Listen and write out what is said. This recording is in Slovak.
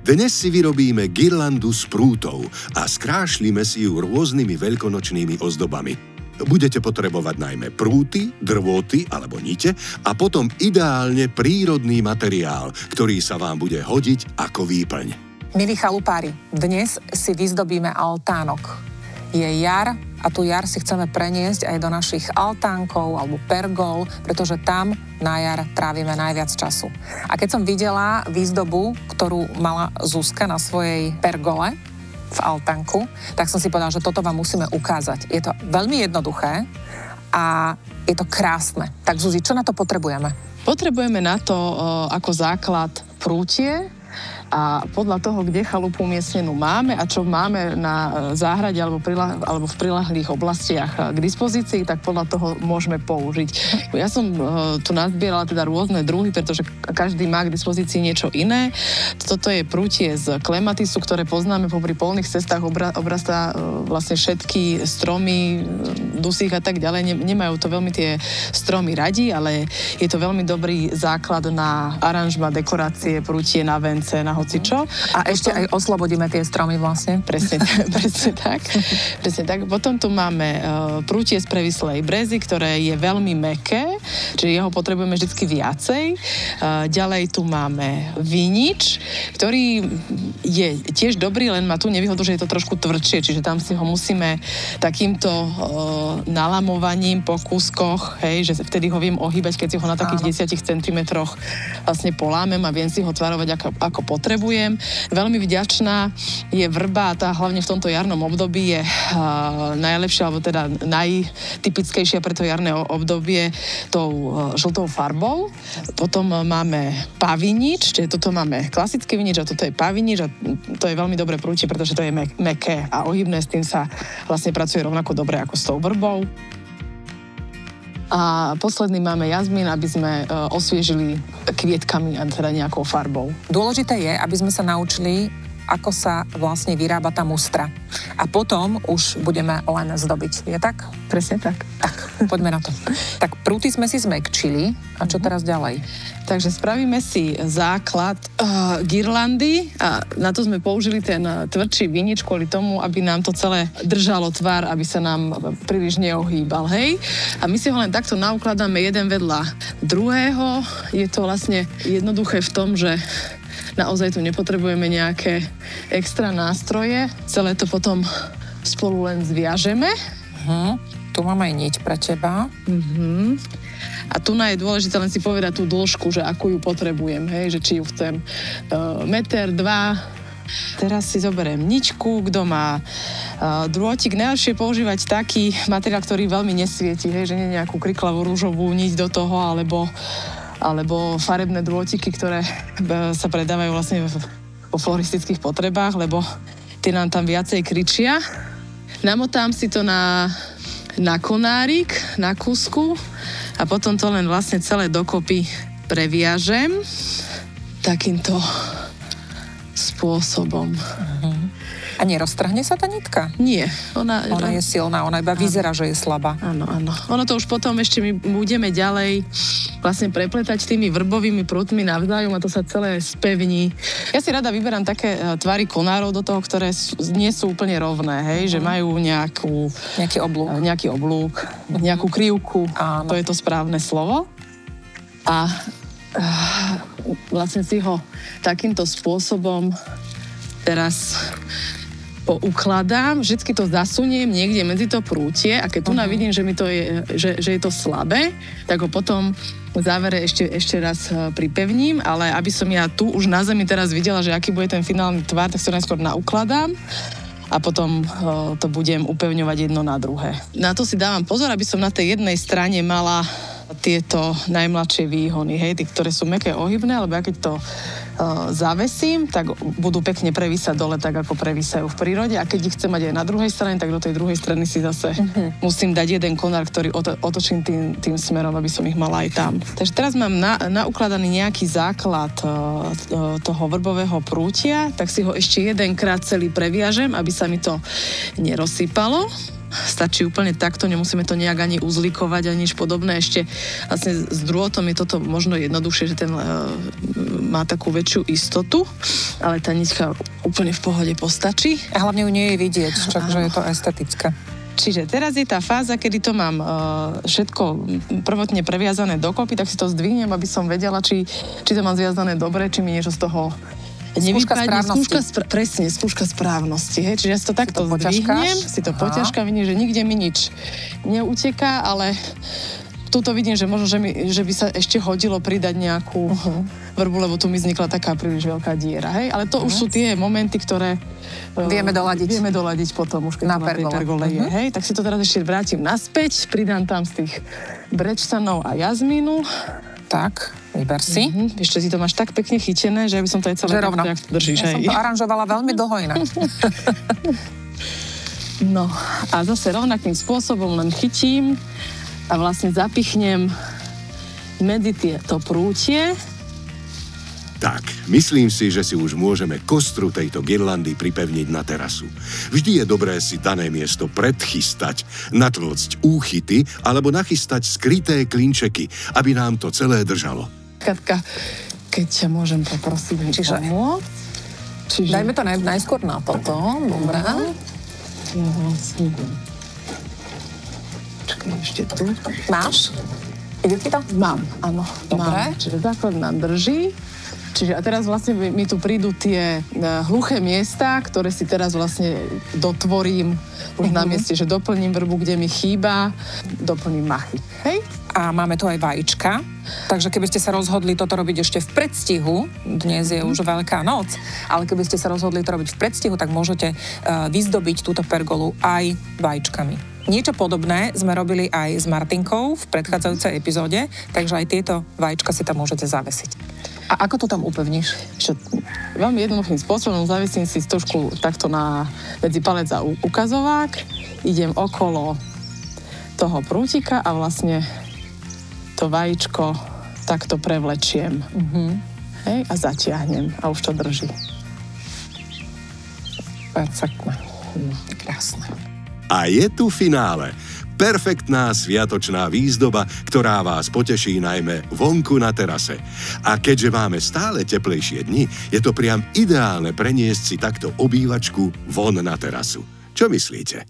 Dnes si vyrobíme girlandu z prútov a skrášlime si ju rôznymi veľkonočnými ozdobami. Budete potrebovať najmä prúty, drôty alebo nite a potom ideálne prírodný materiál, ktorý sa vám bude hodiť ako výplň. Milí chalupári, dnes si vyzdobíme altánok. Je jar a tú jar si chceme preniesť aj do našich altánkov alebo pergol, pretože tam na jar trávime najviac času. A keď som videla výzdobu, ktorú mala Zuzka na svojej pergole v altánku, tak som si povedala, že toto vám musíme ukázať. Je to veľmi jednoduché a je to krásne. Tak Zuzi, čo na to potrebujeme? Potrebujeme na to ako základ prútie, a podľa toho, kde chalupu umiestnenú máme a čo máme na záhrade alebo v prilahlých oblastiach k dispozícii, tak podľa toho môžeme použiť. Ja som tu nazbierala teda rôzne druhy, pretože každý má k dispozícii niečo iné. Toto je prútie z klematisu, ktoré poznáme popri polných cestách, obrastá vlastne všetky stromy, dusík a tak ďalej. Nemajú to veľmi tie stromy radi, ale je to veľmi dobrý základ na aranžma, dekorácie, prútie na vence, na hocičo. A ešte aj oslobodíme tie stromy vlastne. Presne tak. Presne tak. Potom tu máme prútie z previslej brezy, ktoré je veľmi mäkké, čiže jeho potrebujeme vždycky viacej. Ďalej tu máme vinič, ktorý je tiež dobrý, len má tu nevýhodu, že je to trošku tvrdšie, čiže tam si ho musíme takýmto nalamovaním po kúskoch, hej, že vtedy ho viem ohýbať, keď si ho na takých 10 cm vlastne polámem a viem si ho tvarovať ako potrebujem. Veľmi vďačná je vrba a tá hlavne v tomto jarnom období je najlepšia, alebo teda najtypickejšia pre to jarné obdobie tou žltou farbou. Potom máme pavinič, čiže toto máme klasický vinič a toto je pavinič a to je veľmi dobré prútie, pretože to je mäkké a ohybné, s tým sa vlastne pracuje rovnako dobre ako s tou vrbou. A posledný máme jazmín, aby sme osviežili kvietkami a teda nejakou farbou. Dôležité je, aby sme sa naučili, ako sa vlastne vyrába tá mustra. A potom už budeme len zdobiť. Je tak? Presne tak. Tak, poďme na to. Tak prúty sme si zmäkčili. A čo teraz ďalej? Takže spravíme si základ girlandy a na to sme použili ten tvrdší vinič kvôli tomu, aby nám to celé držalo tvar, aby sa nám príliš neohýbal, hej? A my si ho len takto naukladáme jeden vedľa druhého. Je to vlastne jednoduché v tom, že naozaj tu nepotrebujeme nejaké extra nástroje. Celé to potom spolu len zviažeme. Tu mám aj niť pre teba. A tu je dôležité len si povedať tú dĺžku, že akú ju potrebujem, hej, že či ju chcem meter, dva. Teraz si zoberiem ničku, kto má drôtik. Najlepšie používať taký materiál, ktorý veľmi nesvieti, hej, že nie nejakú kriklavú rúžovú niť do toho, alebo farebné drôtiky, ktoré sa predávajú vlastne po floristických potrebách, lebo tie nám tam viacej kričia. Namotám si to na konárik, na kúsku a potom to len vlastne celé dokopy previažem takýmto spôsobom. A neroztrhne sa tá nitka? Nie. Ona je silná, ona iba vyzerá, že je slabá. Áno. Ono to už potom ešte my budeme ďalej vlastne prepletať tými vrbovými prútmi navzájom a to sa celé spevní. Ja si rada vyberám také tvary konárov do toho, ktoré nie sú úplne rovné, hej, že majú nejaký oblúk, nejakú krivku. Áno. To je to správne slovo. A vlastne si ho takýmto spôsobom teraz poukladám, vždycky to zasuniem niekde medzi to prútie a keď tu vidím, že mi to je, že je to slabé, tak ho potom v závere ešte raz pripevním, ale aby som ja tu už na zemi teraz videla, že aký bude ten finálny tvar, tak sa najskôr naukladám a potom to budem upevňovať jedno na druhé. Na to si dávam pozor, aby som na tej jednej strane mala tieto najmladšie výhony, hej, tí, ktoré sú mäkké, ohybné, alebo ja keď to zavesím, tak budú pekne prevísať dole, tak ako prevísajú v prírode a keď ich chcem mať aj na druhej strane, tak do tej druhej strany si zase musím dať jeden konár, ktorý otočím tým smerom, aby som ich mala aj tam. Takže teraz mám naukladaný nejaký základ toho vrbového prútia, tak si ho ešte jedenkrát celý previažem, aby sa mi to nerozsypalo. Stačí úplne takto, nemusíme to nejak ani uzlikovať, ani nič podobné. Ešte vlastne s drôtom je toto možno jednoduchšie, že ten má takú väčšiu istotu, ale tá niťka úplne v pohode postačí. A hlavne ju nie je vidieť, takže je to estetické. Čiže teraz je tá fáza, kedy to mám všetko prvotne previazané dokopy, tak si to zdvihnem, aby som vedela, či to mám zviazané dobre, či mi niečo z toho nevypadne. Skúška správnosti. Hej? Čiže ja si to takto zdvihnem, si to poťažkám, vidím, že nikde mi nič neuteká, ale tuto vidím, že možno, že by sa ešte hodilo pridať nejakú vrbu, lebo tu mi vznikla taká príliš veľká diera. Hej? Ale to už sú tie momenty, ktoré vieme doladiť potom, už keď na tej pergole je. Hej? Tak si to teraz ešte vrátim naspäť, pridám tam z tých brečtanov a jazmínu. Tak, vyber si. Ešte si to máš tak pekne chytené, že by som to aj celé takto, jak to držíš. Ja som to aranžovala veľmi dlho inak. No, a zase rovnakým spôsobom len chytím a vlastne zapichnem medzi to prútie. Tak, myslím si, že si už môžeme kostru tejto girlandy pripevniť na terasu. Vždy je dobré si dané miesto predchystať, natlcť úchyty alebo nachystať skryté klinčeky, aby nám to celé držalo. Katka, keď ťa môžem poprosiť pomôcť. Dajme to najskôr na toto, dobré. Počkaj, ešte tu. Máš? Ide ti to? Mám, áno. Dobre. Čiže základ nám drží. Čiže a teraz vlastne mi tu prídu tie hluché miesta, ktoré si teraz vlastne dotvorím už na mieste, že doplním vrbu, kde mi chýba, doplním machy. Hej? A máme tu aj vajíčka, takže keby ste sa rozhodli toto robiť ešte v predstihu, dnes je už Veľká noc, ale keby ste sa rozhodli to robiť v predstihu, tak môžete vyzdobiť túto pergolu aj vajíčkami. Niečo podobné sme robili aj s Martinkou v predchádzajúcej epizóde, takže aj tieto vajíčka si tam môžete zavesiť. A ako to tam upevníš? Veľmi jednoduchým spôsobom zavesím si trošku takto medzi palec a ukazovák, idem okolo toho prútika a vlastne to vajíčko takto prevlečiem. Hej, a zatiahnem a už to drží. Perfektné. Krásne. A je tu finále. Perfektná sviatočná výzdoba, ktorá vás poteší najmä vonku na terase. A keďže máme stále teplejšie dni, je to priam ideálne preniesť si takto obývačku von na terasu. Čo myslíte?